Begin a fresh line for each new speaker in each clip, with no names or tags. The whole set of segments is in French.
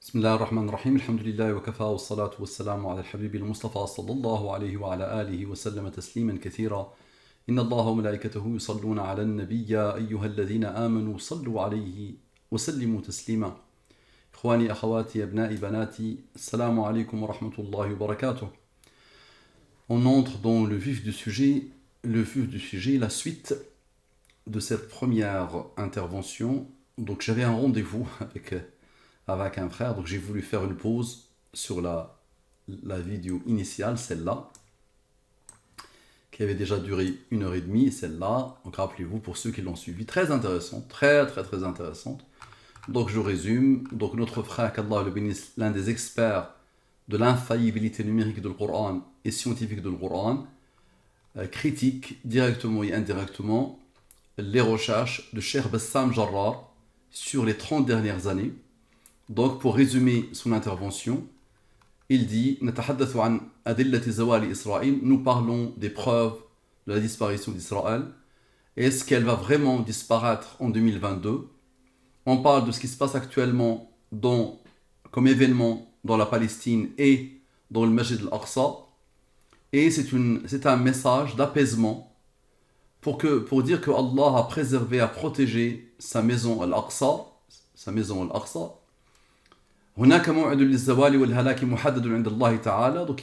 بسم الله الرحمن الرحيم الحمد لله وكفى والصلاة والسلام على الحبيب المصطفى صلى الله عليه وعلى آله وسلم تسليما كثيرا إن الله وملائكته يصلون على النبي يا أيها الذين آمنوا صلوا عليه وسلموا تسليما إخواني أخواتي أبنائي بناتي السلام عليكم ورحمة الله وبركاته. On entre dans le vif du sujet, la suite de cette première intervention. Donc j'avais un rendez-vous avec un frère, donc j'ai voulu faire une pause sur la vidéo initiale, celle-là, qui avait déjà duré 1h30, et celle-là, donc rappelez-vous pour ceux qui l'ont suivi, très intéressante, très intéressante. Donc je résume, donc notre frère, qu'Allah le bénisse, l'un des experts de l'infaillibilité numérique du Coran et scientifique du Coran, critique directement et indirectement les recherches de Cheikh Bassam Jarrar sur les 30 dernières années. Donc, pour résumer son intervention, il dit nous parlons des preuves de la disparition d'Israël. Est-ce qu'elle va vraiment disparaître en 2022? On parle de ce qui se passe actuellement comme événement dans la Palestine et dans le Masjid al-Aqsa. Et c'est un message d'apaisement pour dire que Allah a préservé, a protégé sa maison al-Aqsa. Donc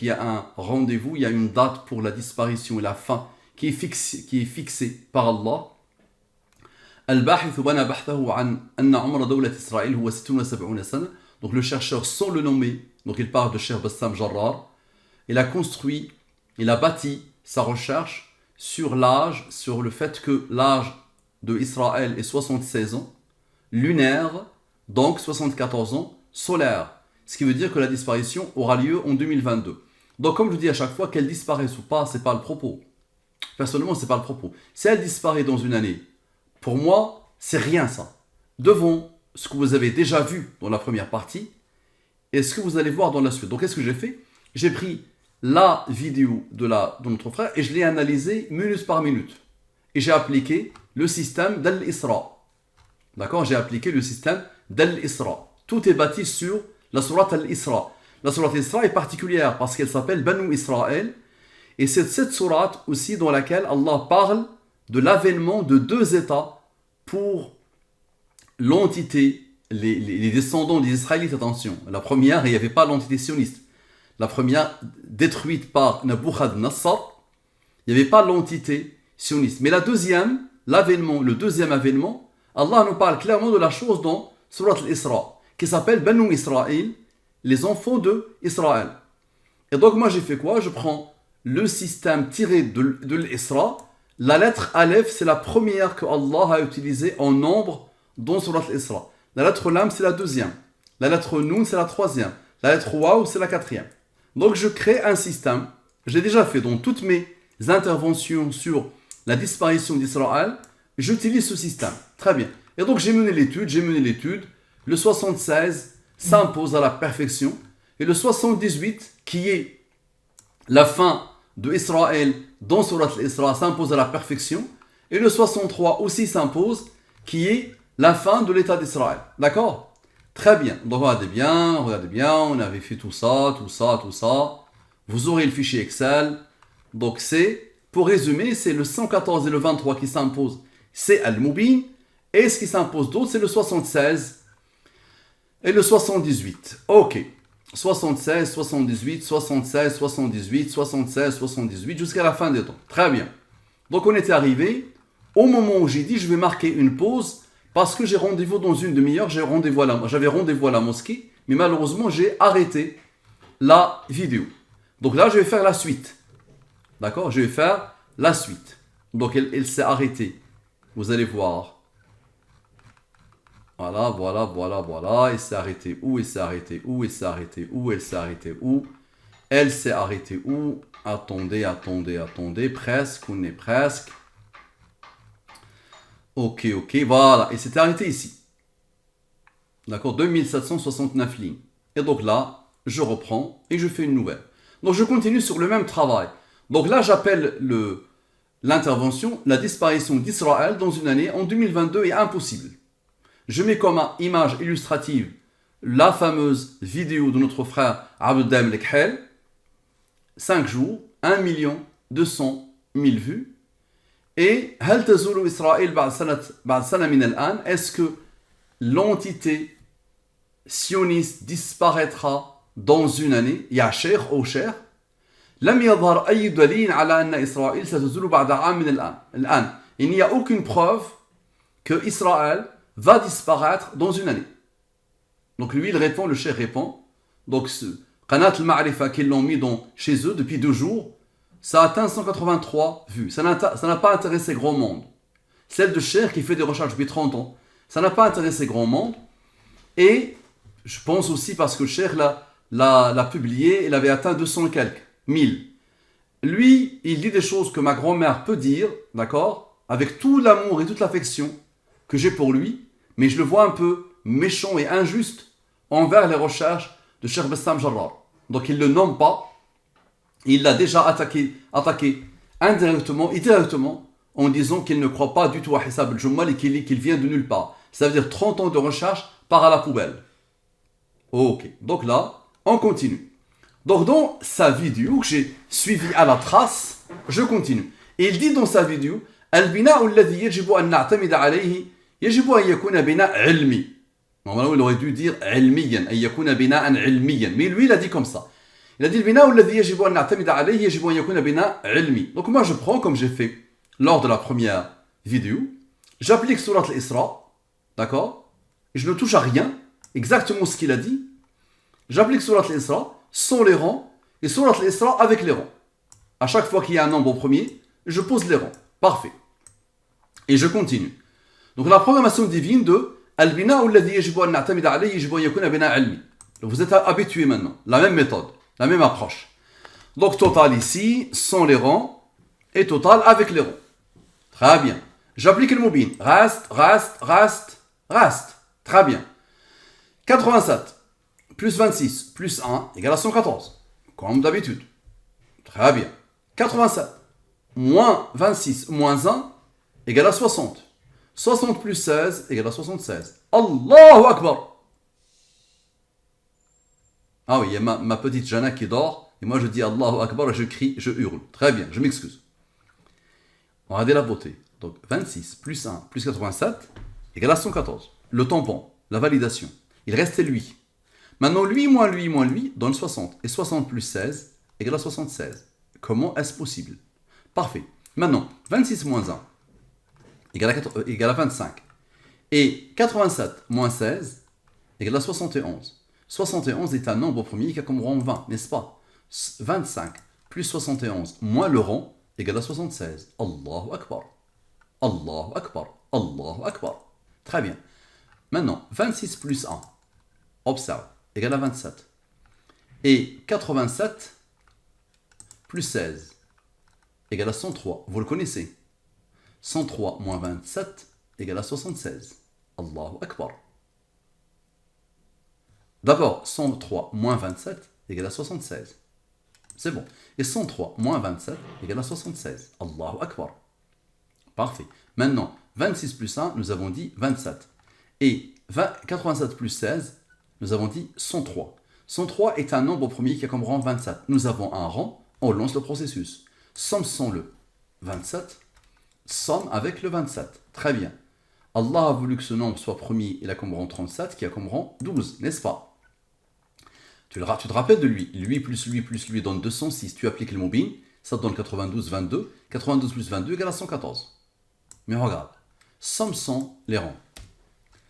il y a un rendez-vous, il y a une date pour la disparition et la fin qui est fixée par Allah. Donc le chercheur, sans le nommer, donc il parle de Cheikh Bassam Jarrar, il a bâti sa recherche sur le fait que l'âge de Israël est 76 ans, lunaire, donc 74 ans, solaire, ce qui veut dire que la disparition aura lieu en 2022. Donc comme je dis à chaque fois, qu'elle disparaisse ou pas, c'est pas le propos. Personnellement, c'est pas le propos. Si elle disparaît dans une année, pour moi, c'est rien ça. Devant ce que vous avez déjà vu dans la première partie et ce que vous allez voir dans la suite. Donc qu'est-ce que j'ai fait? J'ai pris la vidéo de notre frère et je l'ai analysée minute par minute. Et j'ai appliqué le système d'Al-Isra. D'accord? J'ai appliqué le système d'Al-Isra. Tout est bâti sur la sourate Al-Isra. La sourate Al-Isra est particulière parce qu'elle s'appelle Banu Israël. Et c'est cette sourate aussi dans laquelle Allah parle de l'avènement de deux États pour l'entité, les descendants des Israélites. Attention, la première, il n'y avait pas l'entité sioniste. La première, détruite par Nabuchodonosor, il n'y avait pas l'entité sioniste. Mais la deuxième, le deuxième avènement, Allah nous parle clairement de la chose dans sourate Al-Isra, qui s'appelle Banu Israël, les enfants de Israël. Et donc moi j'ai fait quoi? Je prends le système tiré de l'Isra. La lettre Aleph, c'est la première que Allah a utilisée en nombre dans Surat al-Isra. La lettre Lam, c'est la deuxième. La lettre Noun, c'est la troisième. La lettre Waw, c'est la quatrième. Donc je crée un système. J'ai déjà fait dans toutes mes interventions sur la disparition d'Israël. J'utilise ce système. Très bien. Et donc j'ai mené l'étude. Le 76 s'impose à la perfection. Et le 78, qui est la fin de Israël dans Surat al-Isra, s'impose à la perfection. Et le 63 aussi s'impose, qui est la fin de l'état d'Israël. D'accord? Très bien. Donc regardez bien. On avait fait tout ça. Vous aurez le fichier Excel. Donc pour résumer, c'est le 114 et le 23 qui s'imposent. C'est Al-Mubin. Et ce qui s'impose d'autre, c'est le 76 et le 78. Ok. 76, 78, 76, 78, 76, 78, jusqu'à la fin des temps. Très bien. Donc on était arrivé au moment où j'ai dit je vais marquer une pause parce que j'ai rendez-vous dans une demi-heure. J'avais rendez-vous à la mosquée, mais malheureusement j'ai arrêté la vidéo. Donc là je vais faire la suite. D'accord? Je vais faire la suite. Donc elle s'est arrêtée. Vous allez voir. Voilà. Elle s'est arrêtée où? Elle s'est arrêtée où? Attendez. Presque, on est presque. Ok, voilà. Et c'était arrêté ici. D'accord? 2769 lignes. Et donc là, je reprends et je fais une nouvelle. Donc je continue sur le même travail. Donc là, j'appelle l'intervention, la disparition d'Israël dans une année en 2022 est impossible. Je mets comme image illustrative la fameuse vidéo de notre frère Abdeldaim Lekhel, 5 jours, 1 200 000 vues. Et هل تزول إسرائيل بعد سنة من الآن? Est-ce que l'entité sioniste disparaîtra dans une année? يا شيخ أو شيخ لم يظهر أي دليل على أن إسرائيل ستزول بعد عام من الآن. Il n'y a aucune preuve que Israël va disparaître dans une année. Donc lui il répond, le cheikh répond. Donc ce Qanat al-Ma'rifa qu'ils l'ont mis chez eux depuis 2 jours, ça a atteint 183 vues. Ça n'a pas intéressé grand monde. Celle de cheikh qui fait des recherches depuis 30 ans, ça n'a pas intéressé grand monde. Et je pense aussi parce que le cheikh l'a publié, il avait atteint 200 et quelques mille. Lui, il dit des choses que ma grand-mère peut dire, d'accord, avec tout l'amour et toute l'affection que j'ai pour lui, mais je le vois un peu méchant et injuste envers les recherches de Cheikh Bassam Jarrar. Donc il ne le nomme pas, il l'a déjà attaqué indirectement et directement en disant qu'il ne croit pas du tout à Hissab al-Jummal et qu'il vient de nulle part. Ça veut dire 30 ans de recherche part à la poubelle. Ok, donc là, on continue. Donc dans sa vidéo que j'ai suivie à la trace, je continue. Et il dit dans sa vidéo, البناء الذي يجب أن نعتمد عليه يجب أن يكون بناء علمي. Normalement, il aurait dû dire علميا أن يكون بناء علميا. Mais lui, il a dit comme ça. Il a dit البناء الذي يجب أن نعتمد عليه يجب أن يكون بناء علمي. Donc moi, je prends comme j'ai fait lors de la première vidéo, j'applique Surat al-Isra, d'accord? Et je ne touche à rien, exactement ce qu'il a dit. J'applique Surat al-Isra sans les rangs et Surat al-Isra avec les rangs. À chaque fois qu'il y a un nombre au premier, je pose les rangs. Parfait. Et je continue. Donc la programmation divine de Al-Bina alladhi yajibu an na'tamida alayhi yajibu an yakuna bina ilmi. Vous êtes habitués maintenant. La même méthode, la même approche. Donc total ici, sans les rangs, et total avec les rangs. Très bien. J'applique le mubin. Reste. Très bien. 87 plus 26 plus 1 égale à 114. Comme d'habitude. Très bien. 87 moins 26 moins 1 égale à 60. 60 plus 16 égale à 76. Allahu Akbar. Ah oui, il y a ma petite Jana qui dort. Et moi je dis Allahu Akbar et je crie, je hurle. Très bien, je m'excuse. Regardez la beauté. Donc 26 plus 1 plus 87 égale à 114. Le tampon, la validation. Il restait lui. Maintenant lui moins lui donne 60. Et 60 plus 16 égale à 76. Comment est-ce possible? Parfait. Maintenant, 26 moins 1 égale à 25. Et 87 moins 16 égale à 71. 71 est un nombre premier qui a comme rang 20, n'est-ce pas? 25 plus 71 moins le rang égale à 76. Allahu Akbar. Allahu Akbar. Allahu Akbar. Très bien. Maintenant, 26 plus 1, observe, égale à 27. Et 87 plus 16 égale à 103. Vous le connaissez. 103 moins 27 égale à 76. Allahu Akbar. D'abord, 103 moins 27 égale à 76. C'est bon. Et 103 moins 27 égale à 76. Allahu Akbar. Parfait. Maintenant, 26 plus 1, nous avons dit 27. Et 87 plus 16, nous avons dit 103. 103 est un nombre premier qui a comme rang 27. Nous avons un rang, on lance le processus. Somme sans le 27, somme avec le 27. Très bien. Allah a voulu que ce nombre soit premier, il a comme rang 37, qui a comme rang 12, n'est-ce pas? Tu te rappelles de lui. Lui plus lui donne 206. Tu appliques le mobile, ça te donne 92, 22. 92 plus 22 égale à 114. Mais regarde, somme sans les rangs.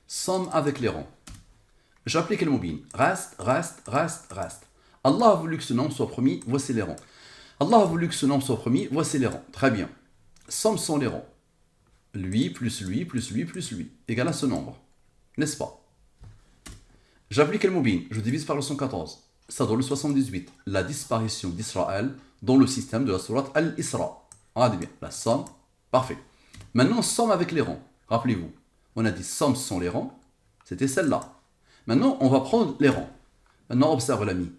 Somme avec les rangs. J'applique le mobile. Reste. Allah a voulu que ce nombre soit premier, voici les rangs. Allah a voulu que ce nombre soit premier, voici les rangs. Très bien. Somme sans les rangs. Lui plus lui égale à ce nombre. N'est-ce pas? J'applique le mobile, je divise par le 114. Ça donne le 78. La disparition d'Israël dans le système de la sourate Al-Isra. Regardez bien, la somme, parfait. Maintenant, somme avec les rangs. Rappelez-vous, on a dit somme sans les rangs, c'était celle-là. Maintenant, on va prendre les rangs. Maintenant, observe l'ami.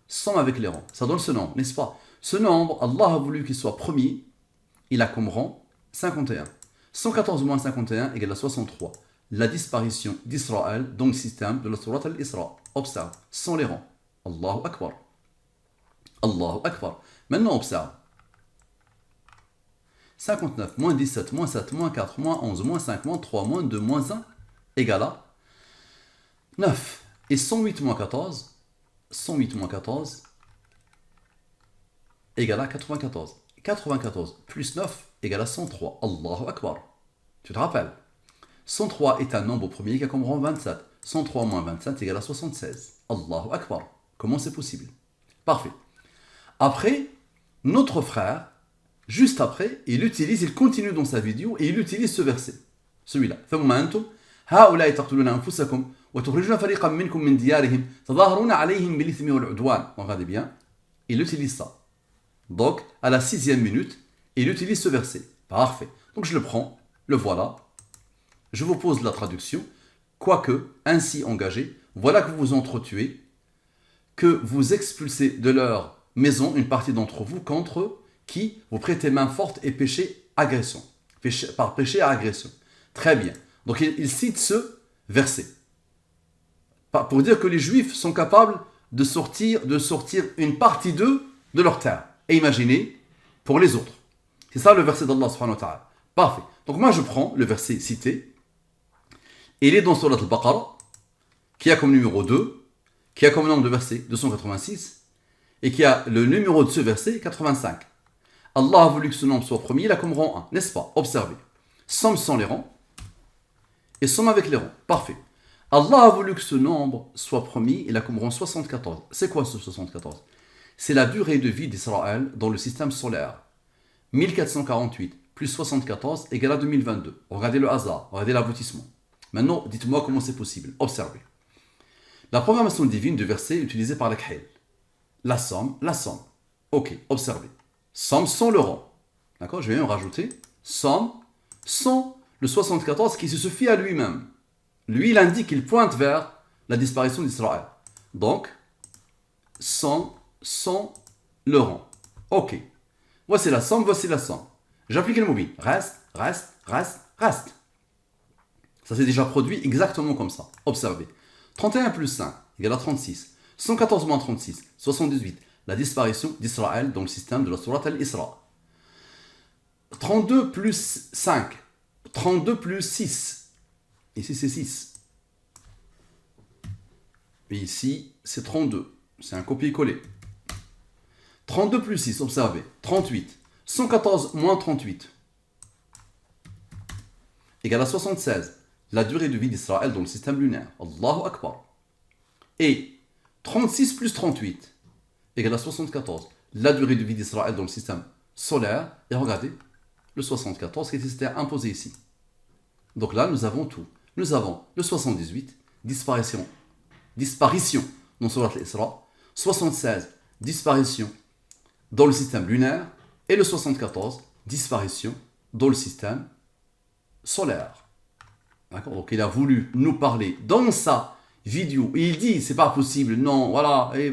Somme avec les rangs, ça donne ce nombre, n'est-ce pas? Ce nombre, Allah a voulu qu'il soit premier, il a comme rang 51. 114 moins 51 égale à 63. La disparition d'Israël dans le système de la sourate Al-Isra. Observe, sans les rangs. Allahu Akbar. Allahu Akbar. Maintenant, observe. 59, moins 17, moins 7, moins 4, moins 11, moins 5, moins 3, moins 2, moins 1, égale à 9. Et 108 moins 14, 108 moins 14, égale à 94. 94 plus 9 égale à 103. Allahu Akbar. Tu te rappelles? 103 est un nombre premier qui a comme rang 27. 103 moins 27 égale à 76. Allahu Akbar. Comment c'est possible? Parfait. Après, notre frère, juste après, il continue dans sa vidéo et il utilise ce verset. Celui-là. ثم أنتم هؤلاء تقتلون أنفسكم وتخرجون فريقا منكم من ديارهم تظاهرون عليهم بالإثم والعدوان. Regardez bien. Il utilise ça. Donc, à la 6e minute, il utilise ce verset. Parfait. Donc, je le prends, le voilà. Je vous pose la traduction. Quoique, ainsi engagé, voilà que vous vous entretuez, que vous expulsez de leur maison une partie d'entre vous contre qui vous prêtez main forte et péchez agression. Par péché à agression. Très bien. Donc, il cite ce verset. Pour dire que les Juifs sont capables de sortir une partie d'eux de leur terre. Et imaginez pour les autres. C'est ça le verset d'Allah subhanahu wa ta'ala. Parfait. Donc moi je prends le verset cité. Il est dans Surat al-Baqarah, qui a comme numéro 2, qui a comme nombre de versets 286, et qui a le numéro de ce verset 85. Allah a voulu que ce nombre soit premier, il a comme rang 1, n'est-ce pas? Observez. Somme sans les rangs, et somme avec les rangs. Parfait. Allah a voulu que ce nombre soit premier, il a comme rang 74. C'est quoi ce 74? C'est la durée de vie d'Israël dans le système solaire. 1448 plus 74 égale à 2022. Regardez le hasard, regardez l'aboutissement. Maintenant, dites-moi comment c'est possible. Observez. La programmation divine du verset utilisée par l'Akhil. La somme. Ok, observez. Somme sans le rang. D'accord? Je vais même rajouter somme sans le 74 qui se suffit à lui-même. Lui, il indique qu'il pointe vers la disparition d'Israël. Donc, sans le rang. Ok. Voici la somme. J'applique le mobile. Reste. Ça s'est déjà produit exactement comme ça. Observez. 31 plus 5 égale à 36. 114 moins 36, 78. La disparition d'Israël dans le système de la Sourate al-Isra. 32 plus 5. 32 plus 6. Ici c'est 6. Et ici c'est 32. C'est un copier-coller. 32 plus 6, observez. 38. 114 moins 38 égale à 76. La durée de vie d'Israël dans le système lunaire. Allahu Akbar. Et 36 plus 38 égale à 74. La durée de vie d'Israël dans le système solaire. Et regardez, le 74 qui s'était imposé ici. Donc là, nous avons tout. Nous avons le 78, disparition dans Surat al-Isra. 76, disparition dans le système lunaire. Et le 74, disparition dans le système solaire. D'accord? Donc il a voulu nous parler dans sa vidéo. Et il dit, c'est pas possible, non, voilà, et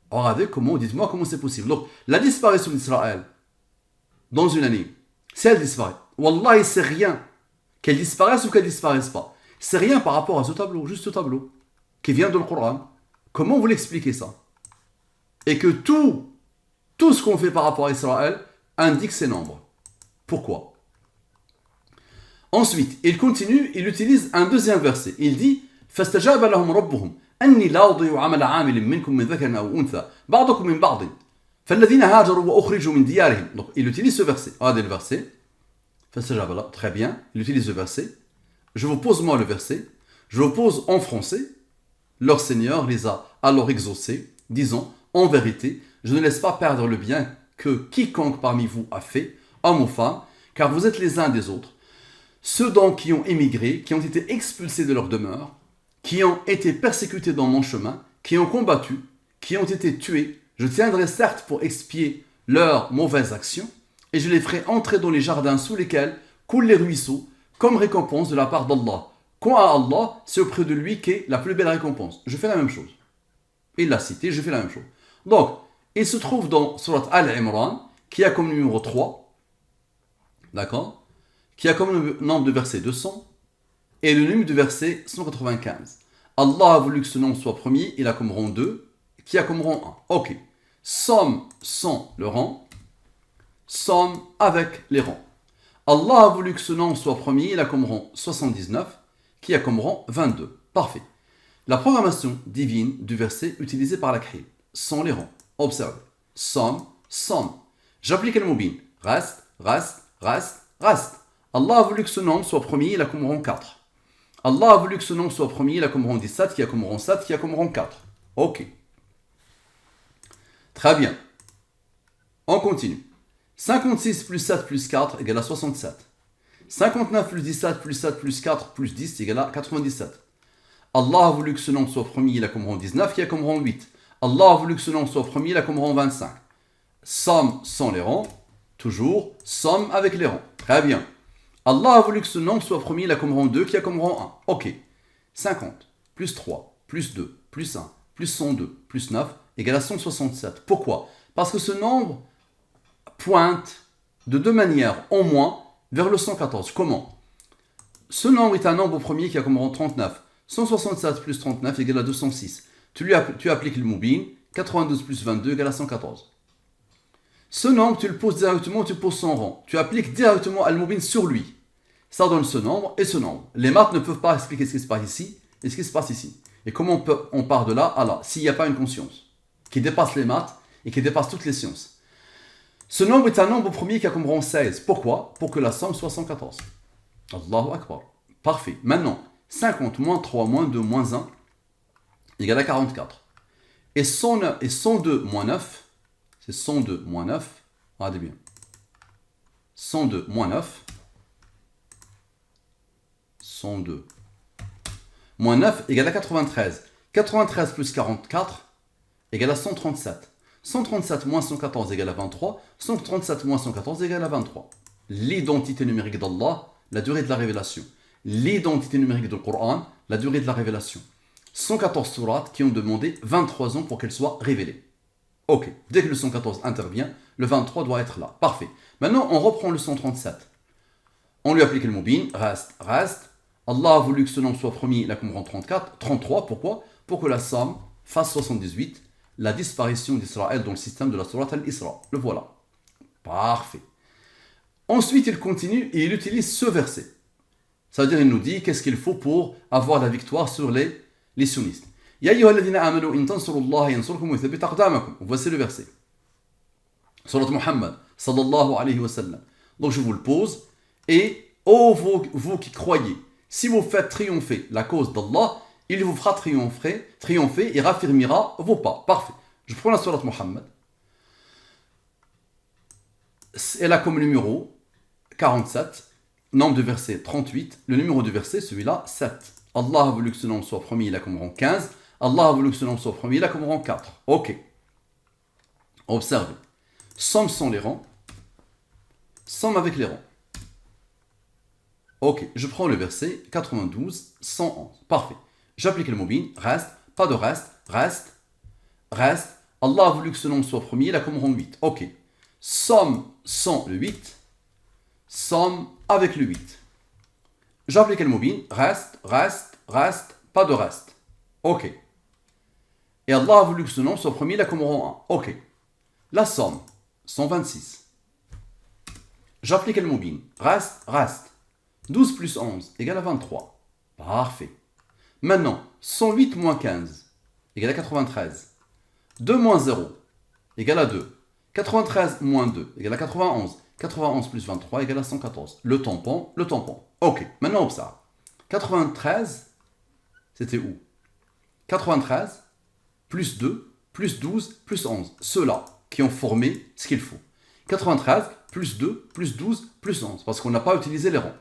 regardez comment, dites-moi comment c'est possible. Donc la disparition d'Israël dans une année, si elle disparaît, Wallah, c'est rien. Qu'elle disparaisse ou qu'elle disparaisse pas. C'est rien par rapport à ce tableau, juste ce tableau, qui vient de le Coran. Comment vous l'expliquez ça? Et que tout ce qu'on fait par rapport à Israël indique ces nombres. Pourquoi? Ensuite, il continue, il utilise un deuxième verset. Il dit فَاسْتَجَابَ لَهُمْ رَبُّهُمْ أَنِّي لَا أُضِيعُ عَمَلَ عَامِلٍ مِّنكُم مِّن ذَكَرٍ أَوْ أُنثَىٰ بَعْضُكُم مِّن بَعْضٍ فَالَّذِينَ هَاجَرُوا وَأُخْرِجُوا مِن دِيَارِهِمْ. Donc, il utilise ce verset. Regardez le verset. فَاسْتَجَابَ لَهُمْ. Très bien. Il utilise le verset. Je vous pose moi le verset. Je vous pose en français. Leur Seigneur les a alors exaucés, disant en vérité, je ne laisse pas perdre le bien que quiconque parmi vous a fait, homme ou femme, car vous êtes les uns des autres. Ceux donc qui ont émigré, qui ont été expulsés de leur demeure, qui ont été persécutés dans mon chemin, qui ont combattu, qui ont été tués, je tiendrai certes pour expier leurs mauvaises actions, et je les ferai entrer dans les jardins sous lesquels coulent les ruisseaux, comme récompense de la part d'Allah. Quant à Allah, c'est auprès de lui qu'est la plus belle récompense. Je fais la même chose. Il l'a cité, je fais la même chose. Donc, il se trouve dans Surat Al-Imran, qui a comme numéro 3, d'accord, qui a comme nombre de versets 200, et le numéro de verset 195. Allah a voulu que ce nombre soit premier, il a comme rang 2, qui a comme rang 1. Ok. Somme sans le rang, somme avec les rangs. Allah a voulu que ce nombre soit premier, il a comme rang 79, qui a comme rang 22. Parfait. La programmation divine du verset utilisée par la Khil, sans les rangs. Observez. Somme, somme. J'applique le mobile. Reste, reste, reste, reste. Allah a voulu que ce nombre soit premier, il a comme rang 4. Allah a voulu que ce nombre soit premier, il a comme rang 17, qui a comme rang 7, qui a comme rang 4. Ok. Très bien. On continue. 56 plus 7 plus 4 égale à 67. 59 plus 17 plus 7 plus 4 plus 10 égale à 97. Allah a voulu que ce nombre soit premier, il a comme rang 19, qui a comme rang 8. Allah a voulu que ce nombre soit premier, il a comme rang 25. Somme sans les rangs, toujours, somme avec les rangs. Très bien. Allah a voulu que ce nombre soit premier, il a comme rang 2, qui a comme rang 1. Ok. 50 plus 3 plus 2 plus 1 plus 102 plus 9 égale à 167. Pourquoi? Parce que ce nombre pointe de deux manières, au moins, vers le 114. Comment? Ce nombre est un nombre premier qui a comme rang 39. 167 plus 39 égale à 206. Tu appliques le mobile, 92 plus 22 égale à 114. Ce nombre, tu le poses directement, tu poses son rang. Tu appliques directement al-mubin sur lui. Ça donne ce nombre et ce nombre. Les maths ne peuvent pas expliquer ce qui se passe ici et ce qui se passe ici. Et comment on part de là à là, s'il n'y a pas une conscience qui dépasse les maths et qui dépasse toutes les sciences. Ce nombre est un nombre premier qui a comme rang 16. Pourquoi? Pour que la somme soit 114. Allahu Akbar. Parfait. Maintenant, 50 moins 3 moins 2 moins 1 égale à 44. Et 102 moins 9, c'est 102 moins 9, regardez bien. 102 moins 9, 102 moins 9 égale à 93. 93 plus 44 égale à 137. 137 moins 114 égale à 23. 137 moins 114 égale à 23. L'identité numérique d'Allah, la durée de la révélation. L'identité numérique du Coran, la durée de la révélation. 114 sourates qui ont demandé 23 ans pour qu'elles soient révélées. Ok, dès que le 114 intervient, le 23 doit être là. Parfait. Maintenant, on reprend le 137. On lui applique le mobile, reste, reste. Allah a voulu que ce nombre soit premier, il a comme rang 34, 33, pourquoi? Pour que la somme fasse 78, la disparition d'Israël dans le système de la sourate al-Isra. Le voilà. Parfait. Ensuite, il continue et il utilise ce verset. C'est-à-dire, il nous dit qu'est-ce qu'il faut pour avoir la victoire sur les sionistes. Ya ayyuhalladhina amanu in tansurullaha yansurkum wa yuthabbit aqdamakum. Voici le verset. Surat Muhammad sallallahu alayhi wa sallam. Donc je vous le pose et vous qui croyez, si vous faites triompher la cause d'Allah, il vous fera triompher et raffermira vos pas. Parfait. Je prends la Surat Muhammad. Elle a comme numéro 47. Nombre de versets 38, le numéro de verset, celui-là, 7. Allah a voulu que ce nombre soit premier, il a comme rang 15. Allah a voulu que ce nombre soit premier, il a comme rang 4. Ok. Observez. Somme sans les rangs, somme avec les rangs. Ok, je prends le verset 92, 111. Parfait. J'applique le mobile, reste, pas de reste, reste, reste. Allah a voulu que ce nombre soit premier, il a comme rang 8. Ok. Somme sans le 8, somme avec le 8. J'applique le mobile, reste, reste, reste, pas de reste. Ok. Et Allah a voulu que ce nombre soit premier, il a comme rang 1. Ok. La somme, 126. J'applique le mobile, reste, reste. 12 plus 11 égale à 23. Parfait. Maintenant, 108 moins 15 égale à 93. 2 moins 0 égale à 2. 93 moins 2 égale à 91. 91 plus 23 égale à 114. Le tampon, le tampon. Ok, maintenant observe. 93, c'était où? 93, plus 2, plus 12, plus 11. Ceux-là qui ont formé ce qu'il faut. 93, plus 2, plus 12, plus 11. Parce qu'on n'a pas utilisé les rangs.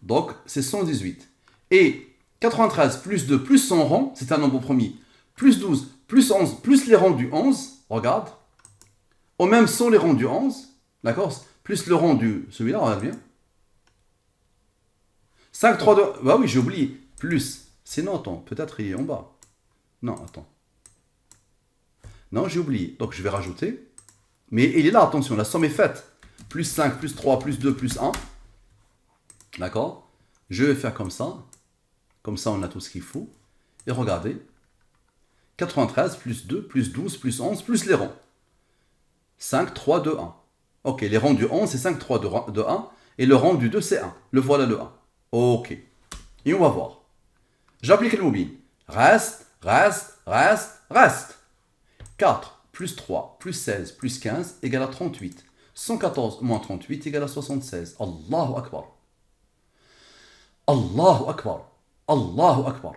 Donc, c'est 118. Et 93 plus 2 plus son rang, c'est un nombre premier. Plus 12, plus 11, plus les rangs du 11. Regarde. Ou même sans les rangs du 11. D'accord? Plus le rang du... Celui-là, regarde bien. 5, 3, 2... Bah oui, j'ai oublié. Plus. Sinon, attends, peut-être il est en bas. Non, attends. Non, j'ai oublié. Donc, je vais rajouter. Mais il est là, attention, la somme est faite. Plus 5, plus 3, plus 2, plus 1. D'accord? Je vais faire comme ça. Comme ça, on a tout ce qu'il faut. Et regardez, 93 plus 2 plus 12 plus 11 plus les rangs. 5, 3, 2, 1. Ok, les rangs du 11 c'est 5, 3, 2, 1. Et le rang du 2 c'est 1. Le voilà le 1. Ok. Et on va voir. J'applique le mobile. Reste, reste, reste, reste. 4 plus 3 plus 16 plus 15 égale à 38. 114 moins 38 égale à 76. Allahu Akbar. Allahu Akbar. Allahu Akbar.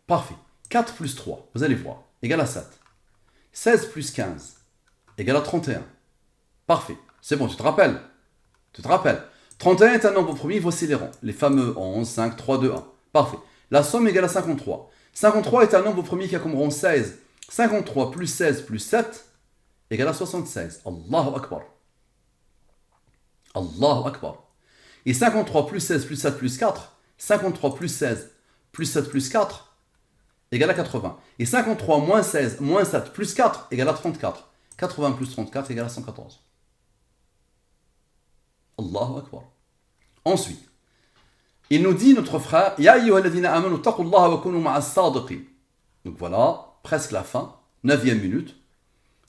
Parfait. 4 plus 3, vous allez voir, égale à 7. 16 plus 15 égale à 31. Parfait. C'est bon, tu te rappelles? Tu te rappelles? 31 est un nombre premier, voici les rangs. Les fameux 11, 5, 3, 2, 1. Parfait. La somme égale à 53. 53 est un nombre premier qui a comme rang 16. 53 plus 16 plus 7 égale à 76. Allahu Akbar. Allahu Akbar. Et 53 plus 16 plus 7 plus 4, 53 plus 16 plus 7 plus 4 égale à 80. Et 53 moins 16 moins 7 plus 4 égale à 34. 80 plus 34 égale à 114. Allahu Akbar. Ensuite, il nous dit, notre frère, Ya ayyuhalladhina amanu taqullaha wa kunu ma'as sadiqin. Donc voilà, presque la fin, 9e minute.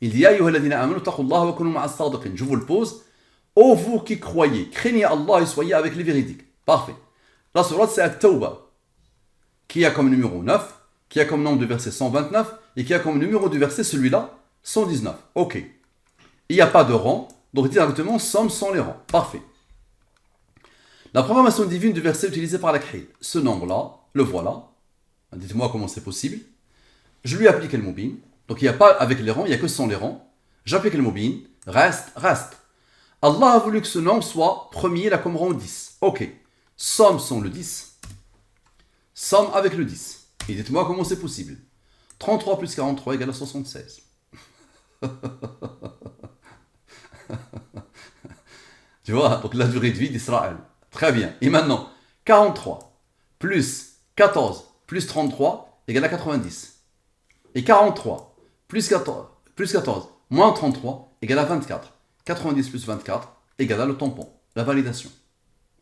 Il dit, Ya ayyuhalladhina amanu taqullaha wa kunu ma'as sadiqin. Je vous le pose. Ô vous qui croyez, craignez Allah et soyez avec les véridiques. Parfait. La sourate c'est At-Tawbah, qui a comme numéro 9, qui a comme nombre de versets 129, et qui a comme numéro de verset celui-là, 119. Ok. Il n'y a pas de rang, donc directement, somme sans les rangs. Parfait. La programmation divine du verset utilisé par la Khayl. Ce nombre-là, le voilà. Dites-moi comment c'est possible. Je lui applique le mobile. Donc il n'y a pas avec les rangs, il n'y a que sans les rangs. J'applique le mobile. Reste, reste. Allah a voulu que ce nombre soit premier, là comme rang 10. Ok. Somme sans le 10. Somme avec le 10. Et dites-moi comment c'est possible. 33 plus 43 égale à 76. Tu vois, donc la durée de vie d'Israël. Très bien. Et maintenant, 43 plus 14 plus 33 égale à 90. Et 43 plus 14 moins 33 égale à 24. 90 plus 24 égale à le tampon, la validation.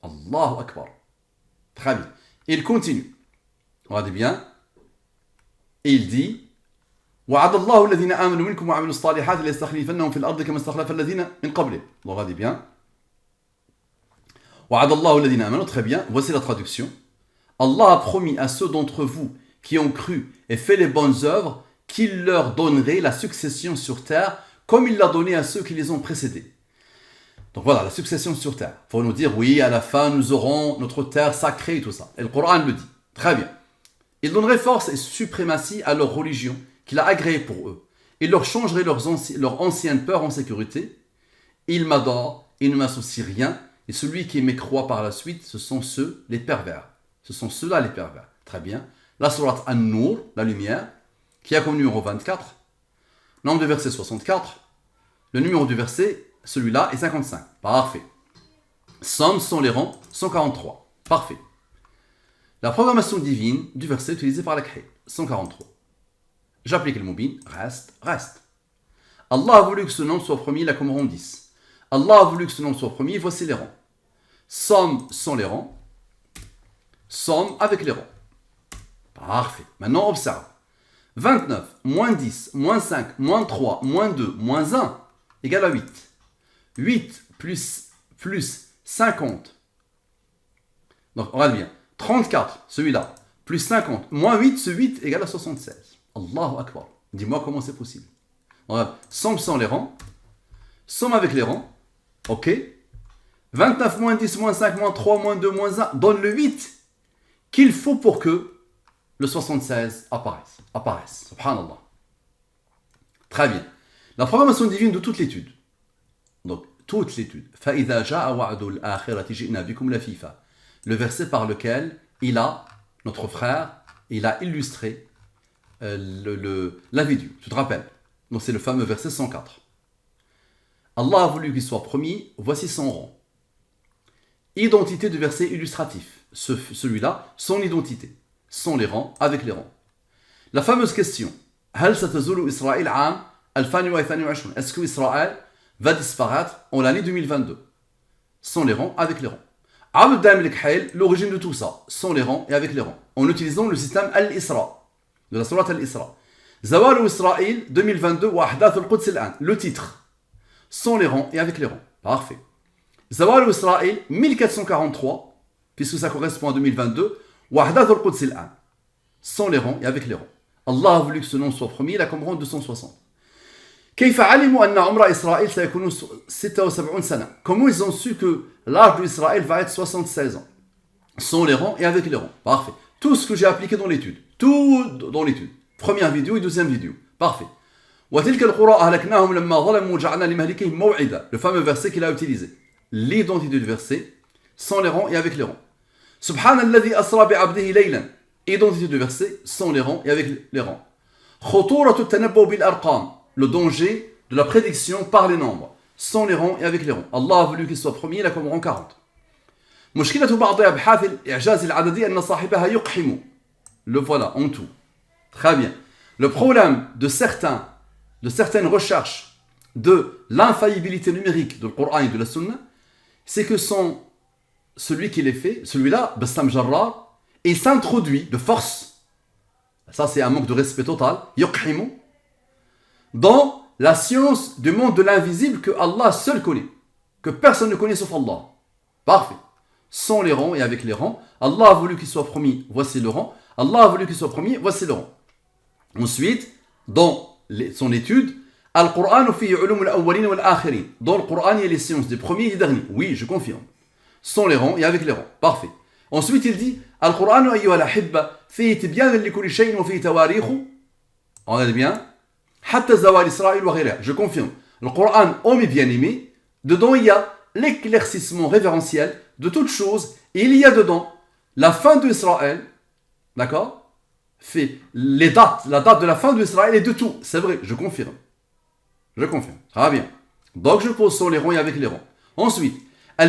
Allahu Akbar. Très bien. Il continue. Regardez bien. Et il dit وعد الله الذين آمنوا منكم وعملوا الصالحات ليستخلفنهم في الأرض كما استخلف الذين من قبلهم. Regardez bien. وعد الله الذين آمنوا. Très bien. Voici la traduction. Allah a promis à ceux d'entre vous qui ont cru et fait les bonnes œuvres qu'il leur donnerait la succession sur terre comme il l'a donné à ceux qui les ont précédés. Donc voilà, la succession sur terre. Il faut nous dire, oui, à la fin, nous aurons notre terre sacrée et tout ça. Et le Coran le dit. Très bien. Il donnerait force et suprématie à leur religion qu'il a agréée pour eux. Il leur changerait leur ancienne peur en sécurité. Ils m'adorent, ils ne m'associent rien. Et celui qui m'écroit par la suite, ce sont ceux, les pervers. Ce sont ceux-là, les pervers. Très bien. La sourate An-Nur, la lumière, qui a comme numéro 24. Nombre de versets 64. Le numéro du verset, celui-là, est 55. Parfait. Somme sans les rangs, 143. Parfait. La programmation divine du verset utilisé par la Khayl, 143. J'applique le mobile, reste, reste. Allah a voulu que ce nombre soit premier, là comme rang 10. Allah a voulu que ce nombre soit premier, voici les rangs. Somme sans les rangs. Somme avec les rangs. Parfait. Maintenant, observe. 29, moins 10, moins 5, moins 3, moins 2, moins 1, égale à 8. 8 plus 50. Donc, on regarde bien. 34, celui-là, plus 50, moins 8, ce 8 égale à 76. Allahu Akbar. Dis-moi comment c'est possible. Regarde, somme sans les rangs. Somme avec les rangs. Ok. 29, moins 10, moins 5, moins 3, moins 2, moins 1, donne le 8 qu'il faut pour que le 76 apparaisse. Subhanallah. Très bien. La programmation divine de toute l'étude. Donc, toute l'étude. فَإِذَا جَاءَ وَعْدُ الْآخِرَةِ جِئْنَا بِكُمْ لَفِيفًا. Le verset par lequel notre frère, il a illustré la vidéo. Tu te rappelles? Donc, c'est le fameux verset 104. Allah a voulu qu'il soit premier, voici son rang. Identité du verset illustratif. Celui-là, son identité. Sans les rangs, avec les rangs. La fameuse question. هل ستزول إسرائيل عام 2022? Est-ce que Israël va disparaître en l'année 2022? Sans les rangs, avec les rangs. Abd Daim al-Khayl, l'origine de tout ça, sans les rangs et avec les rangs, en utilisant le système Al-Isra. de la Sourate Al-Isra. Zawal Israël 2022 wa Ahdath al-Quds al-An. Le titre, sans les rangs et avec les rangs. Parfait. Zawal Israël 1443, puisque ça correspond à 2022, wa Ahdath al-Quds al-An. Sans les rangs et avec les rangs. Allah a voulu que ce nom soit premier, il a comme rang 260. كيف علموا أن عمر إسرائيل سيكون 76 سنة. Comment ils ont su que l'âge d'Israël va être 76 ans? Sans les rangs et avec les rangs. Parfait. Tout ce que j'ai appliqué dans l'étude. Tout dans l'étude. Première vidéo et deuxième vidéo. Parfait. وتلك القرى أهلكناهم لما ظلموا وجعلنا لمهلكهم موعدا. Le fameux verset qu'il a utilisé. L'identité du verset, sans les rangs et avec les rangs. سبحان الذي أسرى بعبده ليلا. Identité du verset, sans les rangs et avec les rangs. خطورة التنبؤ بالأرقام. Le danger de la prédiction par les nombres, sans les rangs et avec les rangs. Allah a voulu qu'il soit premier, il a comme rang 40. مشكلة بعض أبحاث الإعجاز العددي أن صاحبها يقحم. Le voilà, en tout. Très bien. Le problème de certaines recherches de l'infaillibilité numérique du Coran et de la Sunna, c'est que celui qui les fait, celui-là, Bassam Jarrar, il s'introduit de force. Ça, c'est un manque de respect total. يقحم. Dans la science du monde de l'invisible que Allah seul connaît, que personne ne connaît sauf Allah. Parfait. Sans les rangs et avec les rangs. Allah a voulu qu'il soit premier, voici le rang. Allah a voulu qu'il soit premier, voici le rang. Ensuite, dans son étude, Al-Qur'an fi ulum al-awwalin wal-akhirin. Dans le Coran, il y a les sciences des premiers et des derniers. Oui, je confirme. Sans les rangs et avec les rangs. Parfait. Ensuite, il dit Al-Qur'an ayyuha al-ahibba fi tibyan li kulli shay'in wa fi tawarikh. On a bien. Je confirme. Le Coran, ô mes bien-aimés, dedans il y a l'éclaircissement révérentiel de toutes choses. Et il y a dedans la fin d'Israël. D'accord? Fait les dates, la date de la fin d'Israël et de tout. C'est vrai, je confirme. Je confirme. Très bien. Donc je pose sur les rangs et avec les rangs. Ensuite, on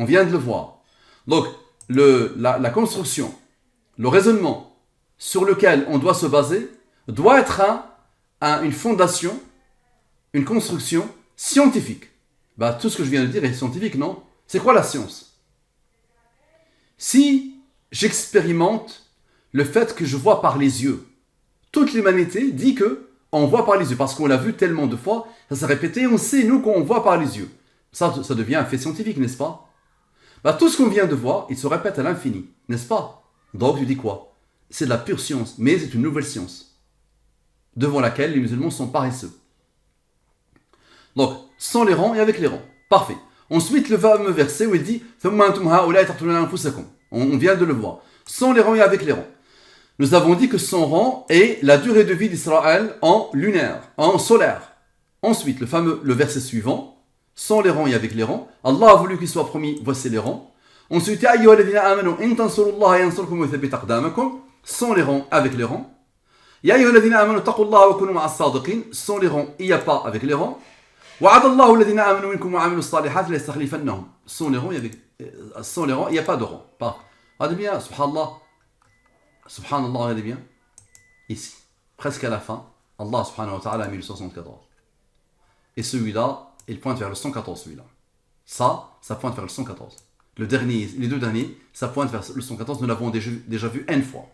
vient de le voir. Donc, la construction, le raisonnement sur lequel on doit se baser, doit être une fondation, une construction scientifique. Bah, tout ce que je viens de dire est scientifique, non? C'est quoi la science? Si j'expérimente le fait que je vois par les yeux, toute l'humanité dit que on voit par les yeux, parce qu'on l'a vu tellement de fois, ça s'est répété, on sait, nous, qu'on voit par les yeux. Ça devient un fait scientifique, n'est-ce pas? Bah, tout ce qu'on vient de voir, il se répète à l'infini, n'est-ce pas? Donc, tu dis quoi? C'est de la pure science, mais c'est une nouvelle science, devant laquelle les musulmans sont paresseux. Donc, sans les rangs et avec les rangs. Parfait. Ensuite, le fameux verset où il dit on vient de le voir. Sans les rangs et avec les rangs. Nous avons dit que son rang est la durée de vie d'Israël en lunaire, en solaire. Ensuite, le verset suivant, sans les rangs et avec les rangs. Allah a voulu qu'il soit premier, voici les rangs. Ensuite, sans les rangs avec les rangs. Ya ayyuhalladhina amanu taqullaha wa kunu ma'as sadiqin. Sans les rangs, il n'y a pas avec les rangs. Wa'adallahu alladhina amanu minkum wa 'amilus salihati la yastakhlifannahum. Sans les rangs, il n'y a pas de rang. Regardez bien, subhanallah. Subhanallah, regardez bien. Ici, presque à la fin, Allah subhanahu wa ta'ala a mis le 74. Et celui-là, il pointe vers le 114, celui-là. Ça pointe vers le 114. Les deux derniers, ça pointe vers le 114. Nous l'avons déjà vu une fois.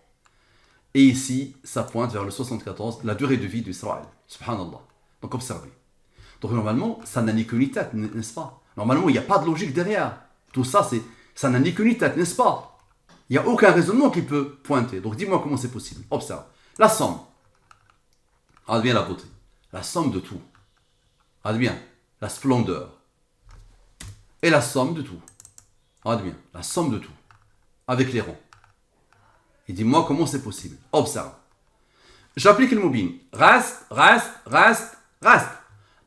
Et ici, ça pointe vers le 74, la durée de vie d'Israël. Subhanallah. Donc observez. Donc normalement, ça n'a ni queue ni tête, n'est-ce pas? Normalement, il n'y a pas de logique derrière. Tout ça, ça n'a ni queue ni tête, n'est-ce pas? Il n'y a aucun raisonnement qui peut pointer. Donc dis-moi comment c'est possible. Observe. La somme. Regarde bien la beauté. La somme de tout. Regarde bien. La splendeur. Et la somme de tout. Regarde bien. La somme de tout. Avec les rangs. Et dis-moi comment c'est possible. Observe. J'applique le mobile. Reste.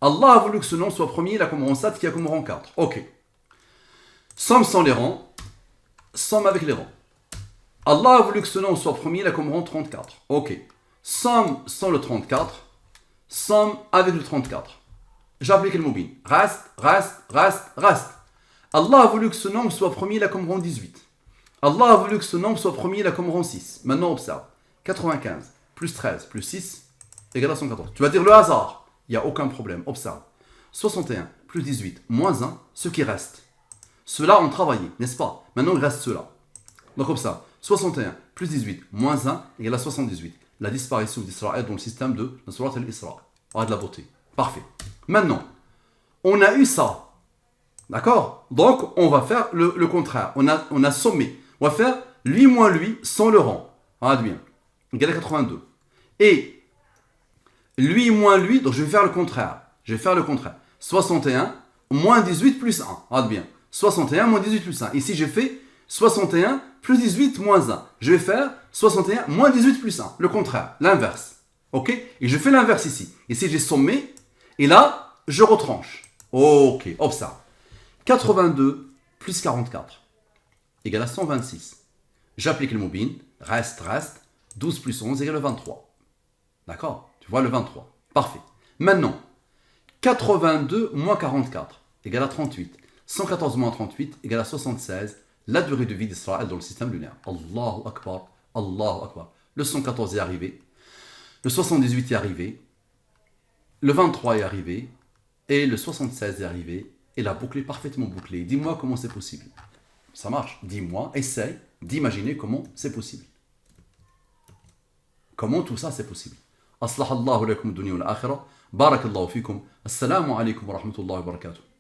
Allah a voulu que ce nom soit premier, il a comme rang 7, qui a comme rang 4. Ok. Somme sans les rangs. Somme avec les rangs. Allah a voulu que ce nom soit premier, il a comme rang 34. Ok. Somme sans le 34. Somme avec le 34. J'applique le mobile. Reste. Allah a voulu que ce nombre soit premier, il a comme rang 18. Allah a voulu que ce nombre soit premier, il a comme rang 6. Maintenant, observe. 95 plus 13 plus 6 égale à 114. Tu vas dire le hasard. Il n'y a aucun problème. Observe. 61 plus 18 moins 1, ce qui reste. Ceux-là ont travaillé, n'est-ce pas? Maintenant, il reste ceux-là. Donc, observe. 61 plus 18 moins 1 égale à 78. La disparition d'Israël dans le système de Surat al-Isra. Ah, de la beauté. Parfait. Maintenant, on a eu ça. D'accord? Donc, on va faire le contraire. On a sommé. On va faire lui moins lui sans le rang. Ah, bien. Égal à 82. Et lui moins lui, donc je vais faire le contraire. 61 moins 18 plus 1. Ah, bien. 61 moins 18 plus 1. Ici, j'ai fait 61 plus 18 moins 1. Je vais faire 61 moins 18 plus 1. Le contraire, l'inverse. Ok? Et je fais l'inverse ici. Ici, j'ai sommé. Et là, je retranche. Ok, observe. 82 plus 44 égale à 126. J'applique le mobile. Reste. 12 plus 11 égale à 23. D'accord? Tu vois le 23. Parfait. Maintenant, 82 moins 44 égale à 38. 114 moins 38 égale à 76. La durée de vie d'Israël dans le système lunaire. Allahu Akbar. Allahu Akbar. Le 114 est arrivé. Le 78 est arrivé. Le 23 est arrivé. Et le 76 est arrivé. Et la boucle est parfaitement bouclée. Dis-moi comment c'est possible. Ça marche. Dis-moi, essaye d'imaginer comment c'est possible. Comment tout ça c'est possible. أصلح الله لكم الدنيا والآخرة. بارك الله فيكم. السلام عليكم ورحمة الله وبركاته.